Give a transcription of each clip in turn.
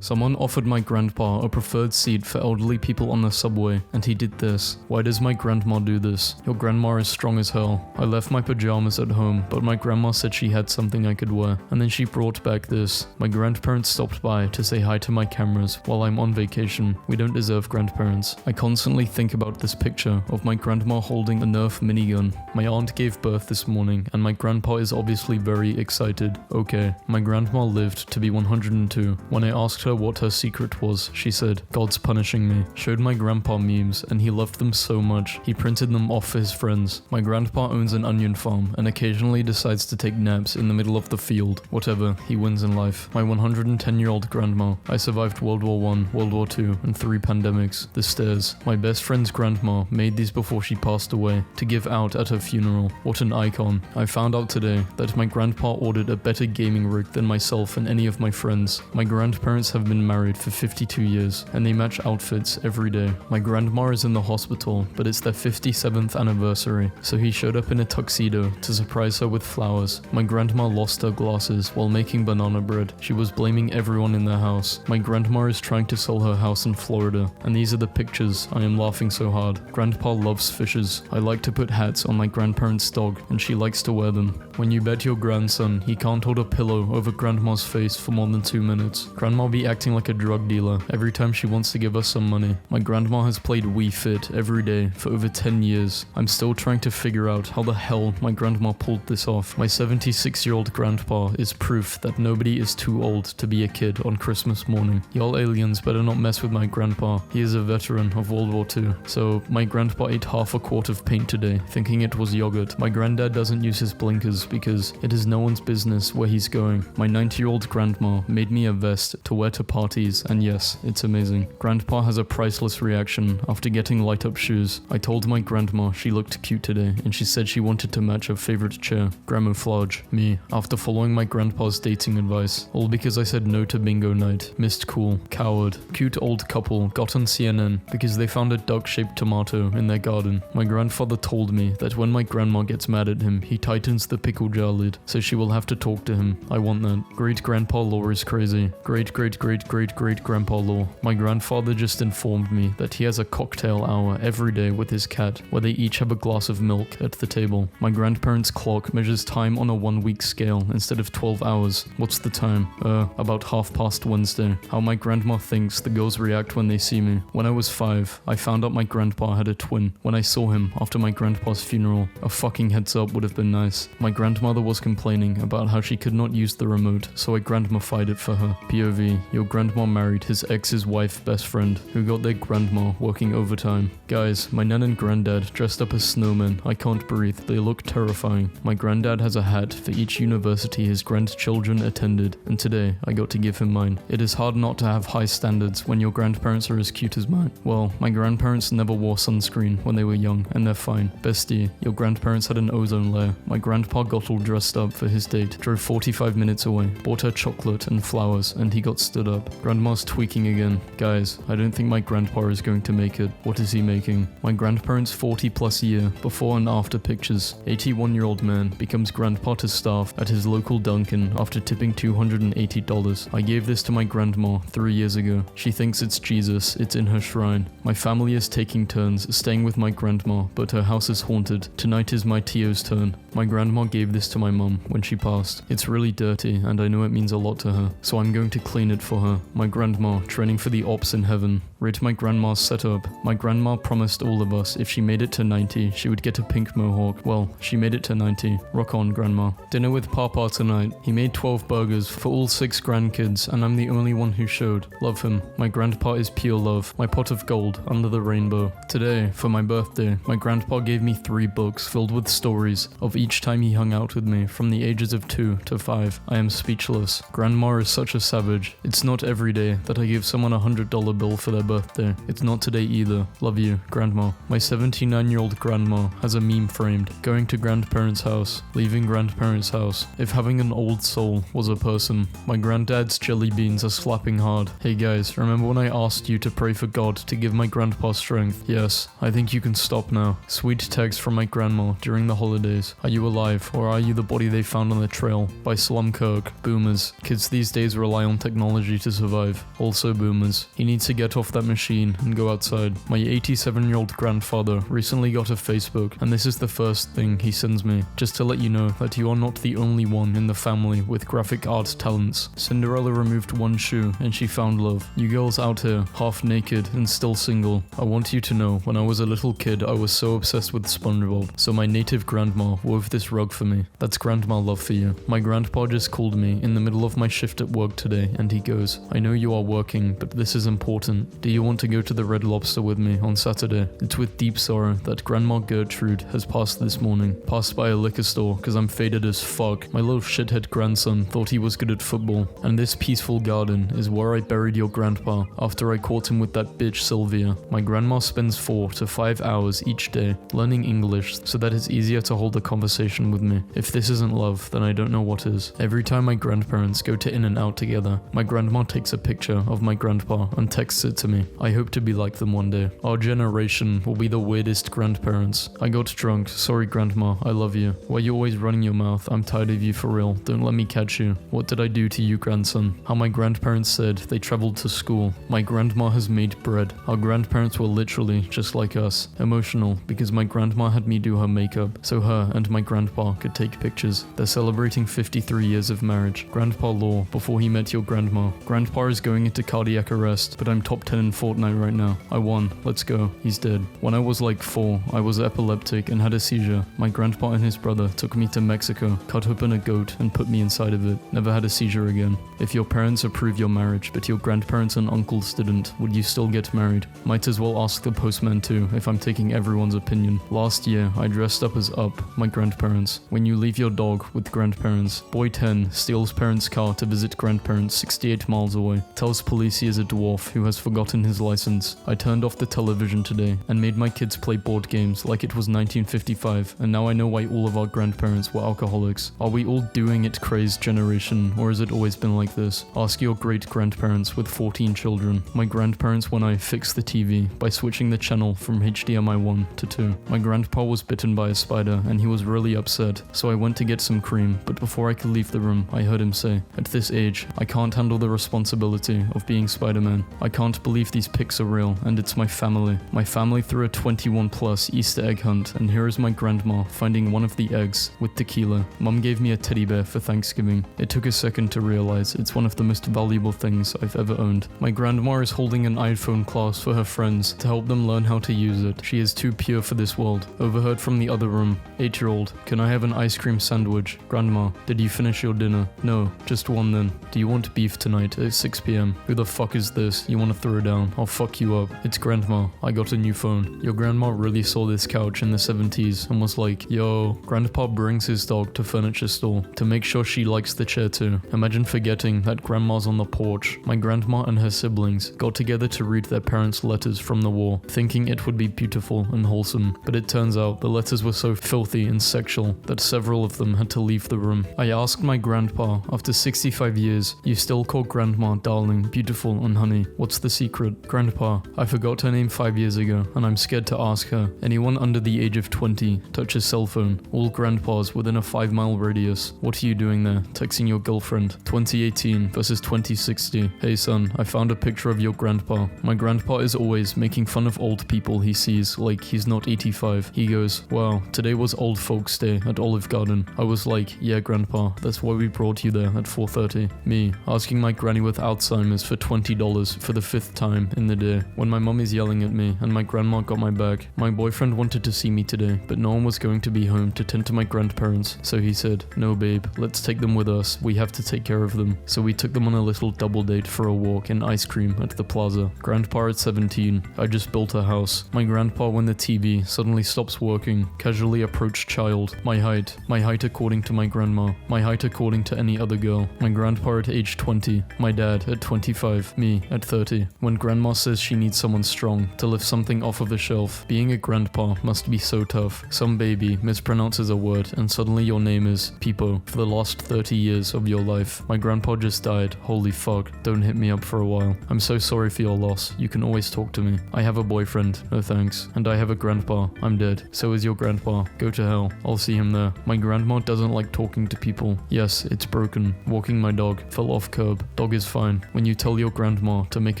Someone offered my grandpa a preferred seat for elderly people on the subway, and he did this. Why does my grandma do this? Your grandma is strong as hell. I left my pajamas at home, but my grandma said she had something I could wear, and then she brought back this. My grandparents stopped by to say hi to my cameras while I'm on vacation. We don't deserve grandparents. I constantly think about this picture of my grandma holding a Nerf minigun. My aunt gave birth this morning, and my grandpa is obviously very excited. Okay, my grandma lived to be 102. When I asked her what her secret was, she said, "God's punishing me." Showed my grandpa memes, and he loved them so much, he printed them off for his friends. My grandpa owns an onion farm, and occasionally decides to take naps in the middle of the field. Whatever, he wins in life. My 110-year-old grandma. I survived World War I, World War II, and 3 pandemics. The stairs. My best friend's grandma made these before she passed away, to give out at her funeral. What an icon. I found out today that my grandpa ordered a better gaming rig than myself and any of my friends. My grandparents have been married for 52 years, and they match outfits every day. My grandma is in the hospital, but it's their 57th anniversary, so he showed up in a tuxedo to surprise her with flowers. My grandma lost her glasses while making banana bread. She was blaming everyone in their house. My grandma is trying to sell her house in Florida, and these are the pictures. I am laughing so hard. Grandpa loves fishes. I like to put hats on my grandparents' dog, and she likes to wear them. When you bet your grandson he can't hold a pillow over grandma's face for more than 2 minutes. Grandma be acting like a drug dealer every time she wants to give us some money. My grandma has played Wii Fit every day for over 10 years. I'm still trying to figure out how the hell my grandma pulled this off. My 76-year-old grandpa is proof that nobody is too old to be a kid on Christmas morning. Y'all aliens better not mess with my grandpa. He is a veteran of World War II. So my grandpa ate half a quart of paint today, thinking it was yogurt. My granddad doesn't use his blinkers because it is no one's business where he's going. My 90-year-old grandma made me a vest to wear to parties, and yes, it's amazing. Grandpa has a priceless reaction after getting light-up shoes. I told my grandma she looked cute today, and she said she wanted to match her favorite chair. Gramouflage. Me, after following my grandpa's dating advice, all because I said no to bingo night. Missed cool. Coward. Cute old couple got on CNN because they found a duck-shaped tomato in their garden. My grandfather told me that when my grandma gets mad at him, he tightens the pickle jar lid, so she will have to talk to him. I want that. Great-grandpa lore is crazy. Great-great-great-great-great-grandpa lore. My grandfather just informed me that he has a cocktail hour every day with his cat, where they each have a glass of milk at the table. My grandparents' clock measures time on a 1-week scale instead of 12 hours. What's the time? About 1:30 Wednesday. How my grandma thinks the girls react when they see me. When I was 5, I found out my grandpa had a twin. When I saw him after my grandpa's funeral, a fucking heads up would have been nice. My grandmother was complaining about how she could not use the remote, so I grandma-fied it for her. POV, your grandma married his ex's wife best friend, who got their grandma working overtime. Guys, my nan and granddad dressed up as snowmen. I can't breathe. They look terrifying. My granddad has a hat for each university his grandchildren attended, and today I got to give him mine. It is hard not to have high standards when your grandparents are as cute as mine. Well, my grandparents never wore sunscreen when they were young, and they're fine. Bestie, your grandparents had an ozone layer. My grandpa got all dressed up for his date, drove 45 minutes away, bought her chocolate and flowers, and he got stood up. Grandma's tweaking again. Guys, I don't think my grandpa is going to make it. What is he making? My grandparents' 40+ year before and after pictures. 81-year-old man becomes grandpa to staff at his local Dunkin' after tipping $280. I gave this to my grandma 3 years ago. She thinks it's Jesus, it's in her shrine. My family is taking turns staying with my grandma, but her house is haunted. Tonight is my Tio's turn. My grandma gave this to my mum when she passed. It's really dirty, and I know it means a lot to her, so I'm going to clean it for her. My grandma training for the ops in heaven. Rate my grandma's setup. My grandma promised all of us if she made it to 90, she would get a pink mohawk. Well, she made it to 90. Rock on, grandma. Dinner with Papa tonight. He made 12 burgers for all 6 grandkids, and I'm the only one who showed. Love him. My grandpa is pure love. My pot of gold under the rainbow. Today, for my birthday, my grandpa gave me 3 books filled with stories of each time he hung out with me from the ages of 2 to 5. I am speechless. Grandma is such a savage. It's not every day that I give someone a $100 bill for their birthday. It's not today either. Love you, Grandma. My 79-year-old grandma has a meme framed. Going to grandparents' house, leaving grandparents' house. If having an old soul was a person. My granddad's jelly beans are slapping hard. Hey guys, remember when I asked you to pray for God to give my grandpa strength? Yes, I think you can stop now. Sweet text from my grandma during the holidays. Are you alive, or are you the body they found on the trail? By Slumkirk. Boomers. Kids these days rely on technology technology to survive. Also boomers. He needs to get off that machine and go outside. My 87-year-old grandfather recently got a Facebook, and this is the first thing he sends me. Just to let you know that you are not the only one in the family with graphic art talents. Cinderella removed one shoe and she found love. You girls out here, half naked and still single. I want you to know, when I was a little kid, I was so obsessed with SpongeBob, so my native grandma wove this rug for me. That's grandma love for you. My grandpa just called me in the middle of my shift at work today, and he goes, I know you are working, but this is important. Do you want to go to the Red Lobster with me on Saturday? It's with deep sorrow that Grandma Gertrude has passed this morning. Passed by a liquor store because I'm faded as fuck. My little shithead grandson thought he was good at football, and this peaceful garden is where I buried your grandpa after I caught him with that bitch Sylvia. My grandma spends 4 to 5 hours each day learning English so that it's easier to hold a conversation with me. If this isn't love, then I don't know what is. Every time my grandparents go to In-N-Out together, my grandma takes a picture of my grandpa and texts it to me. I hope to be like them one day. Our generation will be the weirdest grandparents. I got drunk. Sorry grandma, I love you. Why you always running your mouth? I'm tired of you for real. Don't let me catch you. What did I do to you, grandson? How my grandparents said they traveled to school. My grandma has made bread. Our grandparents were literally just like us. Emotional because my grandma had me do her makeup so her and my grandpa could take pictures. They're celebrating 53 years of marriage. Grandpa Law before he met your grandma. Grandpa is going into cardiac arrest, but I'm top 10 in Fortnite right now. I won. Let's go. He's dead. When I was like 4, I was epileptic and had a seizure. My grandpa and his brother took me to Mexico, cut open a goat and put me inside of it. Never had a seizure again. If your parents approved your marriage, but your grandparents and uncles didn't, would you still get married? Might as well ask the postman too, if I'm taking everyone's opinion. Last year, I dressed up as Up, my grandparents. When you leave your dog with grandparents. Boy 10 steals parents' car to visit grandparents 68 miles away. Tells police he is a dwarf who has forgotten his license. I turned off the television today and made my kids play board games like it was 1955, and now I know why all of our grandparents were alcoholics. Are we all doing it crazed generation, or has it always been like this? Ask your great-grandparents with 14 children. My grandparents when I fixed the TV by switching the channel from HDMI 1 to 2. My grandpa was bitten by a spider and he was really upset, so I went to get some cream, but before I could leave the room, I heard him say, at this age, I can't handle the responsibility of being Spider-Man. I can't believe these pics are real, and it's my family. My family threw a 21+ Easter egg hunt, and here is my grandma finding one of the eggs with tequila. Mum gave me a teddy bear for Thanksgiving. It took a second to realize it's one of the most valuable things I've ever owned. My grandma is holding an iPhone class for her friends to help them learn how to use it. She is too pure for this world. Overheard from the other room. 8-year-old, can I have an ice cream sandwich? Grandma, did you finish your dinner? No, just one then. Do you want beef tonight at 6 p.m? Who the fuck is this? You wanna throw down? I'll fuck you up. It's grandma. I got a new phone. Your grandma really saw this couch in the 70s and was like, yo, grandpa brings his dog to furniture store to make sure she likes the chair too. Imagine forgetting that grandma's on the porch. My grandma and her siblings got together to read their parents' letters from the war, thinking it would be beautiful and wholesome, but it turns out the letters were so filthy and sexual that several of them had to leave the room. I asked my grandpa, after 65 years, you still call grandma darling, beautiful and honey. What's the secret? Grandpa, I forgot her name 5 years ago and I'm scared to ask her. Anyone under the age of 20 touch a cell phone. All grandpas within a 5-mile radius. What are you doing there? Texting your girlfriend. 2018 versus 2060. Hey son, I found a picture of your grandpa. My grandpa is always making fun of old people he sees like he's not 85. He goes, wow, today was Old Folks Day at Olive Garden. I was like, yeah grandpa, that's why we brought you there at 4:30. Me, asking my granny with Alzheimer's for $20 for the 5th time in the day. When my mum is yelling at me and my grandma got my back. My boyfriend wanted to see me today, but no one was going to be home to tend to my grandparents, so he said, no babe, let's take them with us, we have to take care of them. So we took them on a little double date for a walk and ice cream at the plaza. Grandpa at 17, I just built a house. My grandpa when the TV suddenly stops working, casually approached child. My height according to my grandma, my height according to any other girl. My grandpa at age 20, my dad at 25, me at 30. When grandma says she needs someone strong to lift something off of a shelf, being a grandpa must be so tough. Some baby mispronounces a word and suddenly your name is Peepo for the last 30 years of your life. My grandpa just died, holy fuck, don't hit me up for a while. I'm so sorry for your loss, you can always talk to me. I have a boyfriend, no thanks. And I have a grandpa, I'm dead. So is your grandpa, go to hell, I'll see him there. My grandma doesn't like talking to people. Yes, it's broken. Walking my dog, fell off curb, Dog is fine. When you tell your grandma to make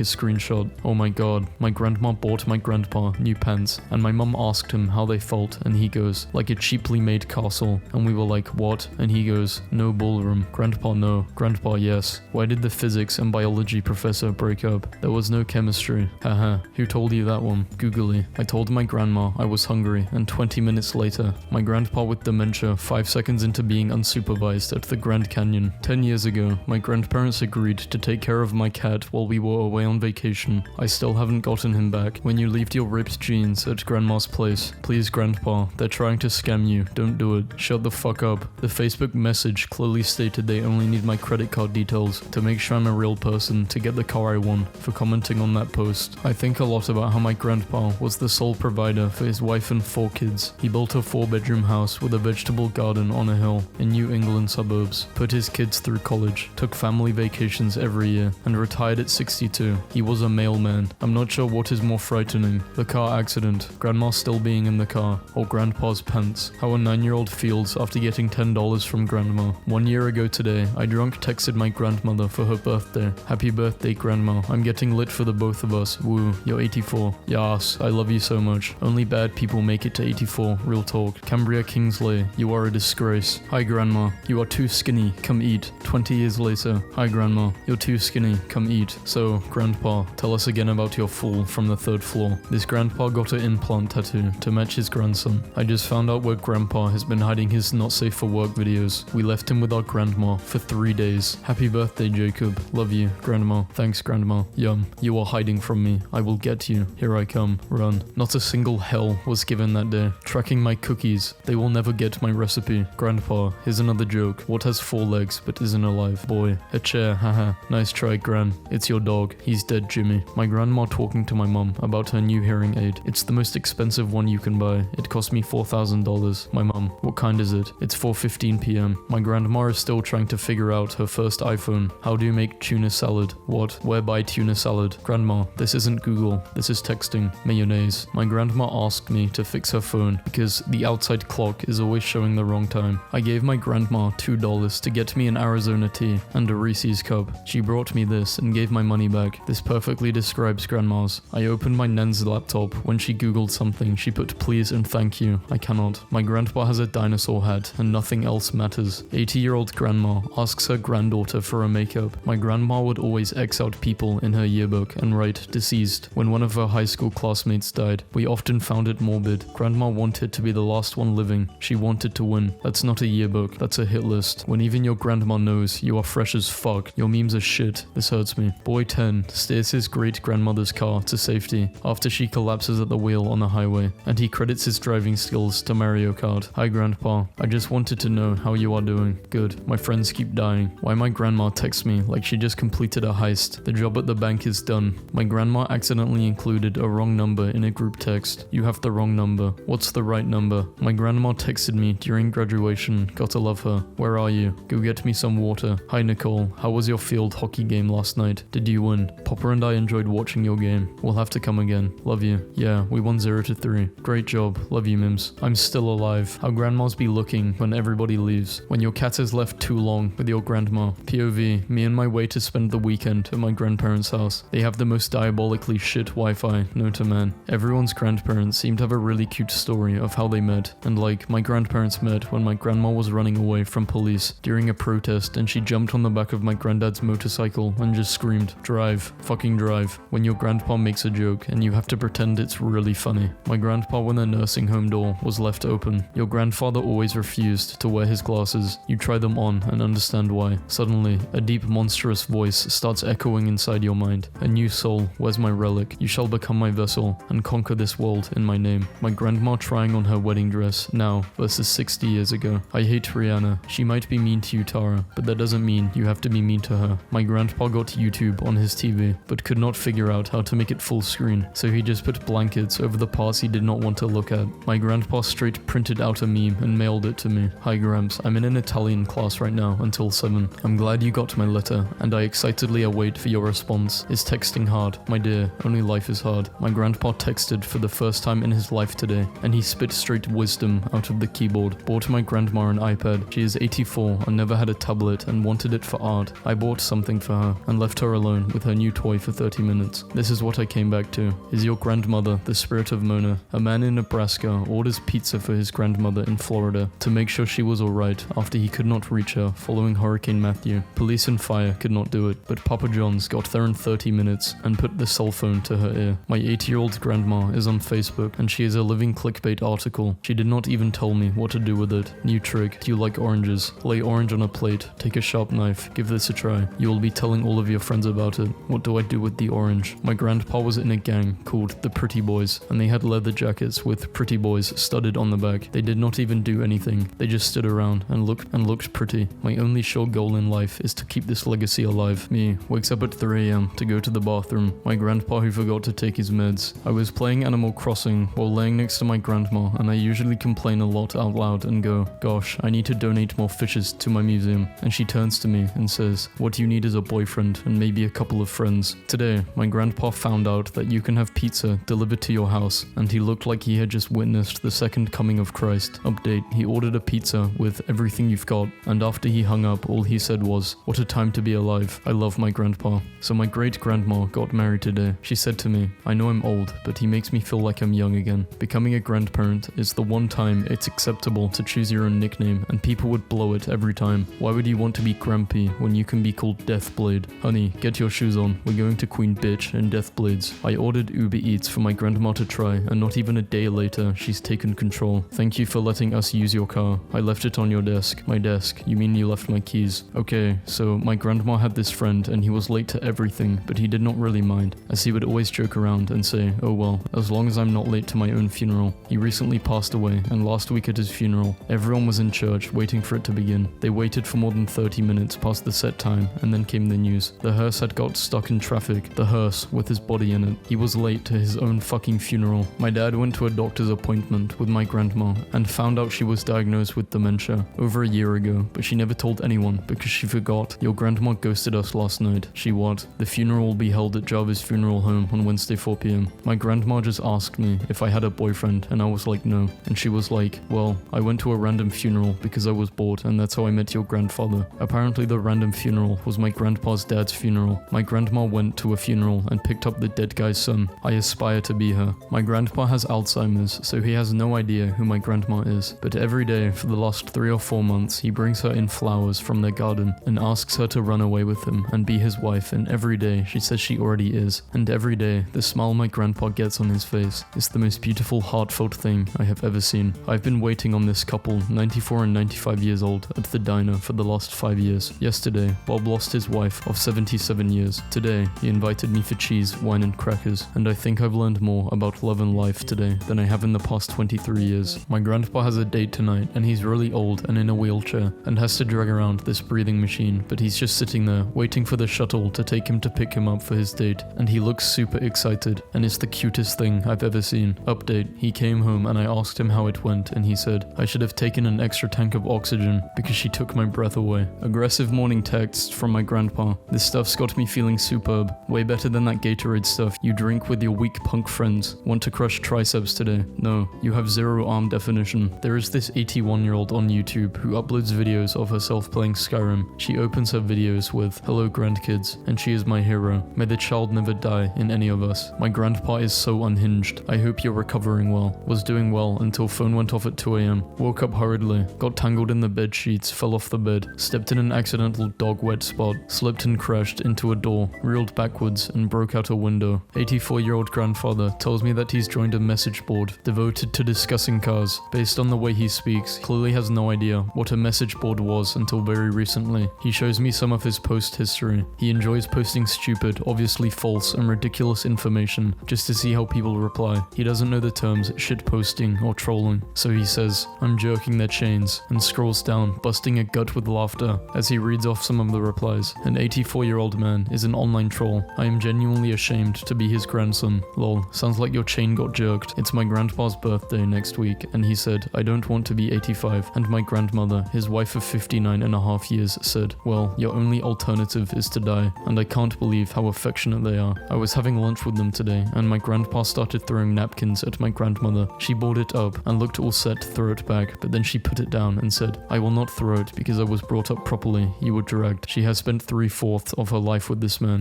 a screenshot. Oh my god, my grandma bought my grandpa new pants, and my mum asked him how they felt, and he goes, like a cheaply made castle. And we were like, what? And he goes, no ballroom. Grandpa, no. Grandpa, yes. Why did the physics and biology professor break up? There was no chemistry. Haha. Who told you that one? Googly. I told my grandma I was hungry, and 20 minutes later, my grandpa with dementia 5 seconds into being unsupervised at the Grand Canyon. 10 years ago, my grandparents agreed to take care of my cat while we were away on vacation. I still haven't gotten him back. When you leave your ripped jeans at grandma's place, please grandpa, they're trying to scam you, don't do it. Shut the fuck up. The Facebook message clearly stated they only need my credit card details to make sure I'm a real person to get the car I want for commenting on that post. I think a lot about how my grandpa was the sole provider for his wife and 4 kids. He built a 4-bedroom house with a vegetable garden on a hill in New England suburbs, put his kids through college, took family vacations every year, and retired at 62. He was a mailman. I'm not sure what is more frightening, the car accident, grandma still being in the car, or grandpa's pants. How a 9-year-old feels after getting $10 from grandma. 1 year ago today, I drunk texted my grandmother for her birthday. Happy birthday, grandma. I'm getting lit for the both of us. Woo, you're 84. Yas, I love you so much. Only bad people make it to 84, real talk. Cambria Kingsley, you are a disgrace. Hi grandma, you are too skinny, come eat. 20 years later, hi grandma, you're too skinny, come eat. So, grandpa, tell us again about your fall from the 3rd floor. This grandpa got an implant tattoo to match his grandson. I just found out where grandpa has been hiding his not safe for work videos. We left him with our grandma for 3 days. Happy birthday, Jacob. Love you, grandma. Thanks, grandma. Yum. You are hiding from me. I will get you. Here I come. Run. Not a single hell was given that day. Tracking my cookies. They will never get my recipe. Grandpa, here's another joke. What has 4 legs but isn't alive? Boy. A chair, haha. Nice try, gran. It's your dog. He's dead, Jimmy. My grandma talking to my mum about her new hearing aid. It's the most expensive one you can buy. It cost me $4,000. My mum, what kind is it? It's 4:15 p.m. My grandma is still trying to figure out her first iPhone. How do you make tuna salad? What? Where buy tuna salad? Grandma, this isn't Google. This is texting. Mayonnaise. My grandma asked me to fix her phone because the outside clock is always showing the wrong time. I gave my grandma $2 to get me an Arizona tea and a Reese's cup. She brought me this and gave my money back. This perfectly describes grandma's. I opened my Nen's laptop. When she googled something, she put please and thank you. I cannot. My grandpa has a dinosaur hat and nothing else matters. 80-year-old grandma asks her granddaughter for a makeup. My grandma would always X out people in her yearbook and write deceased. When one of her high school classmates died, we often found it morbid. Grandma wanted to be the last one living. She wanted to win. That's not a yearbook, that's a hit list. When even your grandma knows you are fresh as fuck. Your memes are shit. This hurts me. Boy 10 steers his great grandmother's car to safety after she collapses at the wheel on the highway, and he credits his driving skills to Mario Kart. Hi grandpa, I just wanted to know how you are doing. Good. My friends keep dying. Why my grandma texts me like she just completed a heist. The job at the bank is done. My grandma accidentally included a wrong number in a group text. You have the wrong number. What's the right number? My grandma texted me during graduation. Gotta love her. Where are you? Go get me some water. Hi Nicole, how was your field hockey game last night? Did you win? Popper and I enjoyed watching your game. We'll have to come again. Love you. Yeah, we won 0-3. Great job. Love you, Mims. I'm still alive. How grandmas be looking when everybody leaves. When your cat has left too long with your grandma. POV, me and my way to spend the weekend at my grandparents' house. They have the most diabolically shit Wi-Fi known to man. Everyone's grandparents seem to have a really cute story of how they met. And like, my grandparents met when my grandma was running away from police during a protest and she jumped on the back of my granddad's motorcycle and just screamed, drive, fucking drive, when your grandpa makes a joke and you have to pretend it's really funny. My grandpa when the nursing home door was left open. Your grandfather always refused to wear his glasses. You try them on and understand why. Suddenly, a deep monstrous voice starts echoing inside your mind. A new soul, where's my relic? You shall become my vessel and conquer this world in my name. My grandma trying on her wedding dress now versus 60 years ago. I hate Rihanna. She might be mean to you, Tara, but that doesn't mean you have to be mean to her. My grandpa got YouTube on his TV, but could not figure out how to make it full screen, so he just put blankets over the parts he did not want to look at. My grandpa straight printed out a meme and mailed it to me. Hi Gramps, I'm in an Italian class right now until 7. I'm glad you got my letter, and I excitedly await for your response. Is texting hard? My dear, only life is hard. My grandpa texted for the first time in his life today, and he spit straight wisdom out of the keyboard. Bought my grandma an iPad. She is 84 and never had a tablet and wanted it for art. I bought bought something for her and left her alone with her new toy for 30 minutes. This is what I came back to. Is your grandmother the spirit of Mona? A man in Nebraska orders pizza for his grandmother in Florida to make sure she was alright after he could not reach her following Hurricane Matthew. Police and fire could not do it, but Papa John's got there in 30 minutes and put the cell phone to her ear. My 80-year-old grandma is on Facebook and she is a living clickbait article. She did not even tell me what to do with it. New trick. Do you like oranges? Lay orange on a plate, take a sharp knife, give this a try. You will be telling all of your friends about it. What do I do with the orange? My grandpa was in a gang called the Pretty Boys, and they had leather jackets with Pretty Boys studded on the back. They did not even do anything. They just stood around and looked pretty. My only sure goal in life is to keep this legacy alive. Me wakes up at 3 a.m. to go to the bathroom. My grandpa who forgot to take his meds. I was playing Animal Crossing while laying next to my grandma, and I usually complain a lot out loud and go, gosh, I need to donate more fishes to my museum. And she turns to me and says, what you need is a boyfriend and maybe a couple of friends. Today, my grandpa found out that you can have pizza delivered to your house, and he looked like he had just witnessed the second coming of Christ. Update, he ordered a pizza with everything you've got, and after he hung up, all he said was, what a time to be alive. I love my grandpa. So my great-grandma got married today. She said to me, I know I'm old, but he makes me feel like I'm young again. Becoming a grandparent is the one time it's acceptable to choose your own nickname, and people would blow it every time. Why would you want to be Grampy when you can be called Deathblade? Honey, get your shoes on. We're going to Queen Bitch and Deathblades. I ordered Uber Eats for my grandma to try, and not even a day later, she's taken control. Thank you for letting us use your car. I left it on your desk. My desk. You mean you left my keys? Okay, so my grandma had this friend, and he was late to everything, but he did not really mind, as he would always joke around and say, oh well, as long as I'm not late to my own funeral. He recently passed away, and last week at his funeral, everyone was in church waiting for it to begin. They waited for more than 30 minutes past the set time, and then came the news. The hearse had got stuck in traffic. The hearse with his body in it. He was late to his own fucking funeral. My dad went to a doctor's appointment with my grandma and found out she was diagnosed with dementia over a year ago, but she never told anyone because she forgot. Your grandma ghosted us last night. She what? The funeral will be held at Jarvis Funeral Home on Wednesday 4 p.m. My grandma just asked me if I had a boyfriend, and I was like no, and she was like, well, I went to a random funeral because I was bored, and that's how I met your grandfather. Apparently the random funeral was my grandpa's dad's funeral. My grandma went to a funeral and picked up the dead guy's son. I aspire to be her. My grandpa has Alzheimer's, so he has no idea who my grandma is, but every day for the last 3 or 4 months he brings her in flowers from their garden and asks her to run away with him and be his wife, and every day she says she already is, and every day the smile my grandpa gets on his face is the most beautiful heartfelt thing I have ever seen. I've been waiting on this couple, 94 and 95 years old, at the diner for the last 5 years. Yesterday, Bob lost his wife of 77 years. Today, he invited me for cheese, wine and crackers, and I think I've learned more about love and life today than I have in the past 23 years. My grandpa has a date tonight, and he's really old and in a wheelchair and has to drag around this breathing machine, but he's just sitting there waiting for the shuttle to take him to pick him up for his date, and he looks super excited, and it's the cutest thing I've ever seen. Update, he came home and I asked him how it went, and he said, I should have taken an extra tank of oxygen because she took my breath away. Aggressive morning texts from my grandpa. This stuff's got me feeling superb. Way better than that Gatorade stuff you drink with your weak punk friends. Want to crush triceps today? No, you have zero arm definition. There is this 81-year-old on YouTube who uploads videos of herself playing Skyrim. She opens her videos with, hello grandkids, and she is my hero. May the child never die in any of us. My grandpa is so unhinged. I hope you're recovering well. Was doing well until phone went off at 2 a.m. Woke up hurriedly, got tangled in the bed sheets, fell off the bed, stepped in an accidental dog wet spot, slipped and crashed into a door, reeled backwards and broke out a window. 84-year-old grandfather tells me that he's joined a message board devoted to discussing cars. Based on the way he speaks, clearly has no idea what a message board was until very recently. He shows me some of his post history. He enjoys posting stupid, obviously false and ridiculous information just to see how people reply. He doesn't know the terms shitposting or trolling, so he says, I'm jerking their chains, and scrolls down, busting a gut with laughter as he reads off some of the replies. An 84-year-old man is an online troll. I am genuinely ashamed to be his grandson. Lol, sounds like your chain got jerked. It's my grandpa's birthday next week, and he said, I don't want to be 85. And my grandmother, his wife of 59 and a half years, said, well, your only alternative is to die. And I can't believe how affectionate they are. I was having lunch with them today, and my grandpa started throwing napkins at my grandmother. She brought it up and looked all set to throw it back, but then she put it down and said, I will not throw it because I was brought up properly. You were dragged. She She has spent 3/4 of her life with this man.